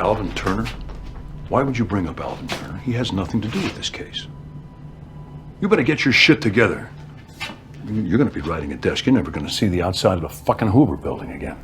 Alvin Turner? Why would you bring up Alvin Turner? He has nothing to do with this case. You better get your shit together. You're gonna be riding a desk. You're never gonna see the outside of the fucking Hoover building again.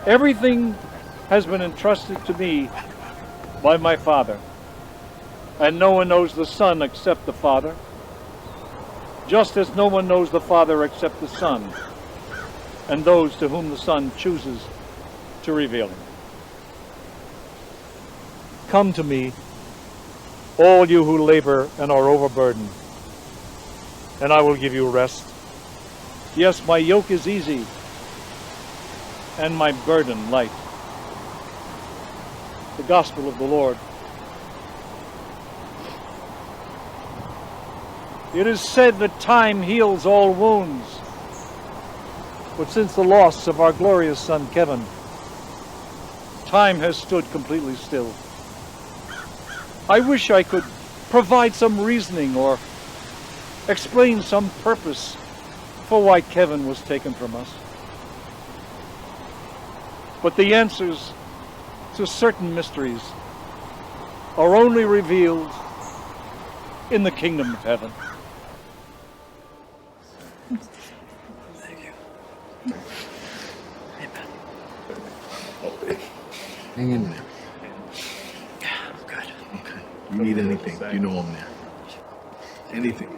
Everything has been entrusted to me by my Father, and no one knows the Son except the Father, just as no one knows the Father except the Son, and those to whom the Son chooses to reveal him. Come to me, all you who labor and are overburdened, and I will give you rest. Yes, my yoke is easy, and my burden light. The Gospel of the Lord. It is said that time heals all wounds, but since the loss of our glorious son Kevin, time has stood completely still. I wish I could provide some reasoning or explain some purpose for why Kevin was taken from us. But the answers to certain mysteries are only revealed in the kingdom of heaven. Thank you. Amen. Hang in there. Yeah, I'm good. Okay. You need anything, you know I'm there. Anything.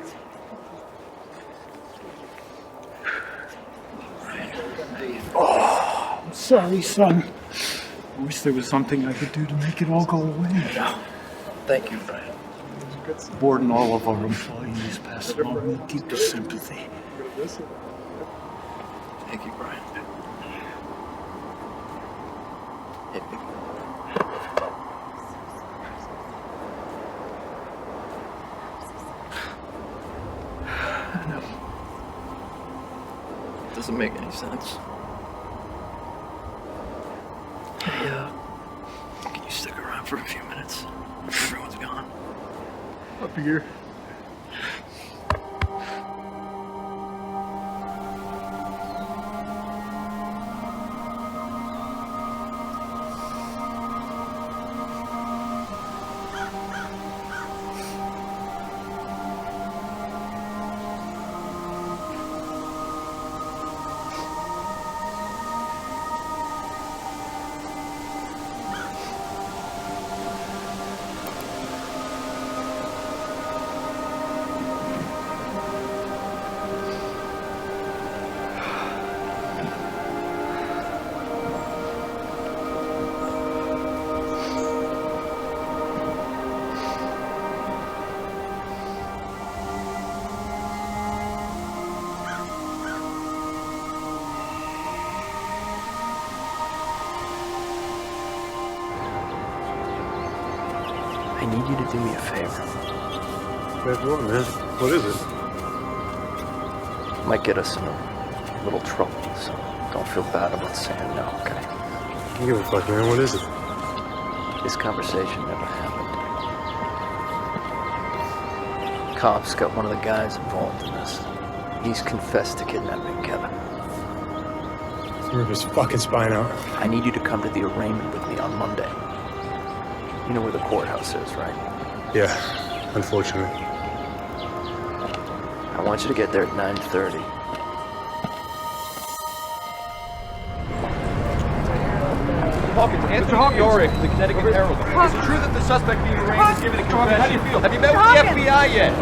Oh, I'm sorry, son. I wish there was something I could do to make it all go away. No. Thank you, Fred. The board and all of our employees pass along my deepest sympathy. Thank you, Brian. Hit me. I know. It doesn't make any sense. Hey, can you stick around for a few minutes? Everyone's gone. Up here. I need you to do me a favor. What, man? What is it? Might get us in a little trouble, so don't feel bad about saying no, okay? I don't give a fuck, man. What is it? This conversation never happened. Cops got one of the guys involved in this. He's confessed to kidnapping Kevin. Rip his fucking spine out. I need you to come to the arraignment with me on Monday. You know where the courthouse is, right? Yeah, unfortunately. I want you to get there at 9:30. Hawkins, Anthony Yorick, the Connecticut Herald. Is it true that the suspect being arraigned is giving a confession? How do you feel? Have you met with the FBI yet?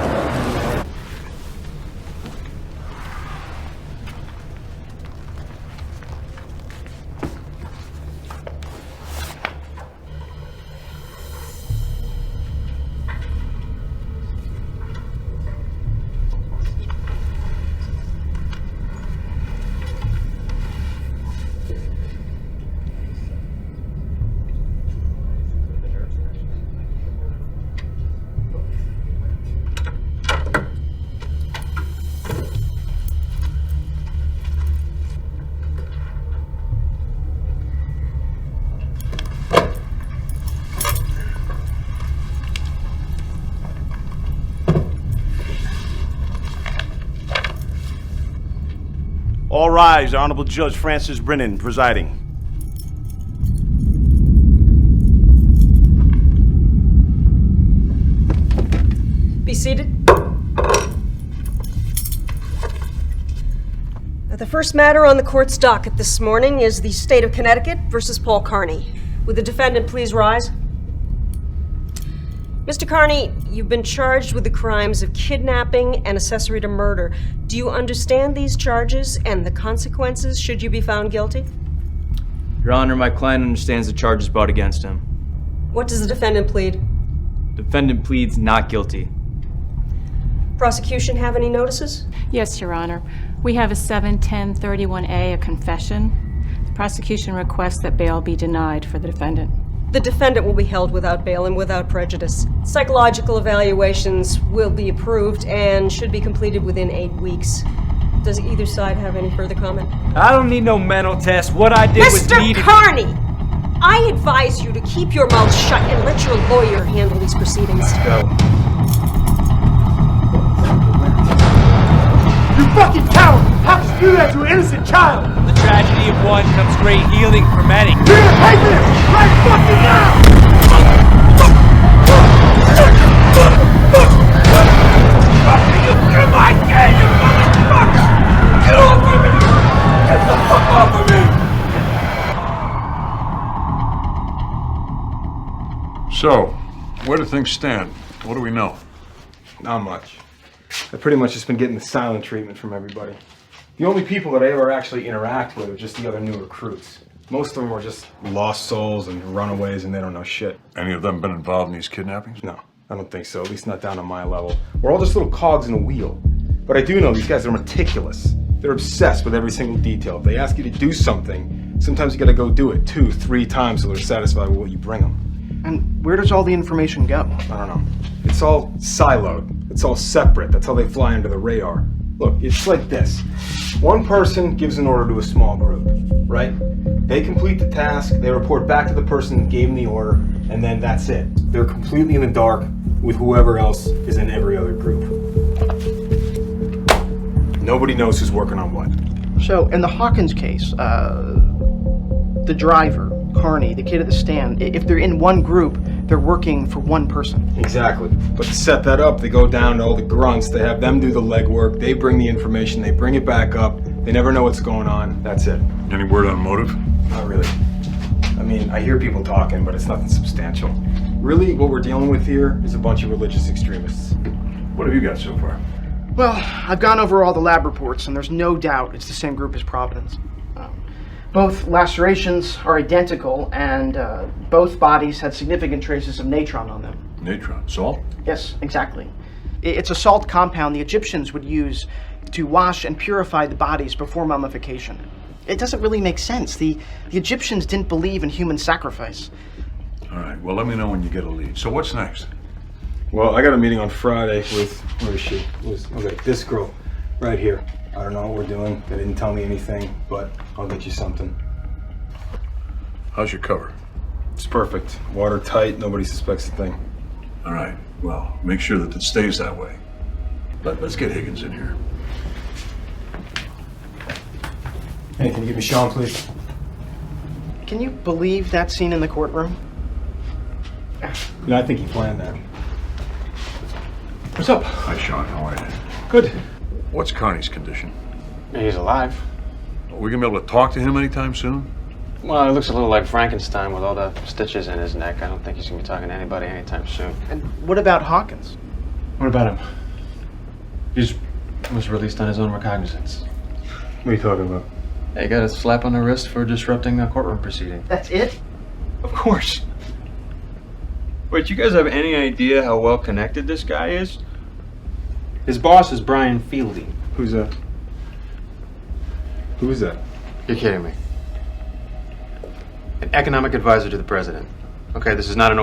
All rise, Honorable Judge Francis Brennan presiding. Be seated. The first matter on the court's docket this morning is the State of Connecticut versus Paul Carney. Would the defendant please rise? Mr. Carney, you've been charged with the crimes of kidnapping and accessory to murder. Do you understand these charges and the consequences should you be found guilty? Your Honor, my client understands the charges brought against him. What does the defendant plead? Defendant pleads not guilty. Prosecution have any notices? Yes, Your Honor. We have a 71031A, a confession. The prosecution requests that bail be denied for the defendant. The defendant will be held without bail and without prejudice. Psychological evaluations will be approved and should be completed within 8 weeks. Does either side have any further comment? I don't need no mental test. What I did was Mr. Carney! I advise you to keep your mouth shut and let your lawyer handle these proceedings. Go. You fucking coward! How could you do that to an innocent child? The tragedy of one comes great healing for many. Here, take this! Right fucking now! You're my kid, you motherfucker! Get off of me! Get the fuck off of me! So, where do things stand? What do we know? Not much. I've pretty much just been getting the silent treatment from everybody. The only people that I ever actually interact with are just the other new recruits. Most of them are just lost souls and runaways and they don't know shit. Any of them been involved in these kidnappings? No, I don't think so, at least not down on my level. We're all just little cogs in a wheel. But I do know these guys are meticulous. They're obsessed with every single detail. If they ask you to do something, sometimes you gotta go do it 2, 3 times till they're satisfied with what you bring them. And where does all the information go? I don't know. It's all siloed. It's all separate. That's how they fly under the radar. Look, it's like this. One person gives an order to a small group, right? They complete the task, they report back to the person who gave them the order, and then that's it. They're completely in the dark with whoever else is in every other group. Nobody knows who's working on what. So, in the Hawkins case, the driver, Carney, the kid at the stand, if they're in one group, they're working for one person. Exactly. But to set that up, they go down to all the grunts, they have them do the legwork, they bring the information, they bring it back up, they never know what's going on, that's it. Any word on motive? Not really. I mean, I hear people talking, but it's nothing substantial. Really, what we're dealing with here is a bunch of religious extremists. What have you got so far? Well, I've gone over all the lab reports, and there's no doubt it's the same group as Providence. Both lacerations are identical, and both bodies had significant traces of natron on them. Natron? Salt? Yes, exactly. It's a salt compound the Egyptians would use to wash and purify the bodies before mummification. It doesn't really make sense. The Egyptians didn't believe in human sacrifice. All right, well, let me know when you get a lead. So what's next? Well, I got a meeting on Friday with, where is she? Okay, this girl, right here. I don't know what we're doing. They didn't tell me anything, but I'll get you something. How's your cover? It's perfect. Watertight, nobody suspects a thing. All right, well, make sure that it stays that way. Let's get Higgins in here. Hey, can you give me Sean, please? Can you believe that scene in the courtroom? No, I think he planned that. What's up? Hi, Sean. How are you? Good. What's Carney's condition? He's alive. Are we gonna be able to talk to him anytime soon? Well, he looks a little like Frankenstein with all the stitches in his neck. I don't think he's gonna be talking to anybody anytime soon. And what about Hawkins? What about him? He was released on his own recognizance. What are you talking about? He got a slap on the wrist for disrupting a courtroom proceeding. That's it? Of course. Wait, you guys have any idea how well connected this guy is? His boss is Brian Fielding. Who's that? Who is that? You're kidding me. An economic advisor to the president. Okay, this is not an